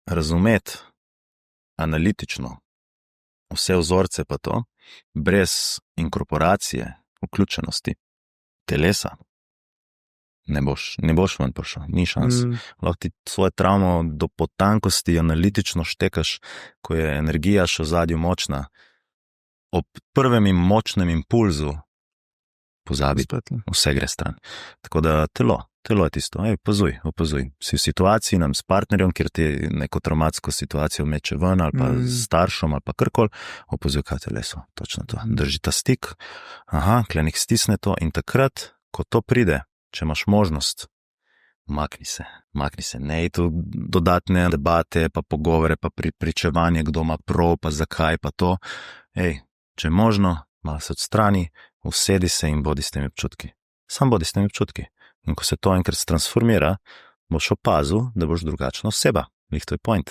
razumeti analitično vse vzorce pa to, brez inkorporacije, vključenosti telesa, ne boš ven prišel, ni šans. Lahko ti svojo travmo do potankosti analitično štekaš, ko je energija še v ozadju močna. Ob prvem in močnem impulzu pozabi, vse gre stran. Tako da telo je tisto, opazuj. Si v situaciji s partnerjem, kjer ti neko traumatsko situacijo meče ven, ali pa s staršem, ali pa karkoli, opazuj, kaj teleso, točno to. Drži ta stik, klenik stisne to in takrat, ko to pride, če imaš možnost, makni se, ne iti v dodatne debate, pa pogovore, pa pričevanje, kdo ima prav, pa zakaj, pa to. Če je možno, malo se odstrani, usedi se in bodi s temi občutki. Sam bodi s temi občutki. In ko se to enkrat transformira, boš opazil, da boš drugačna oseba. To je point.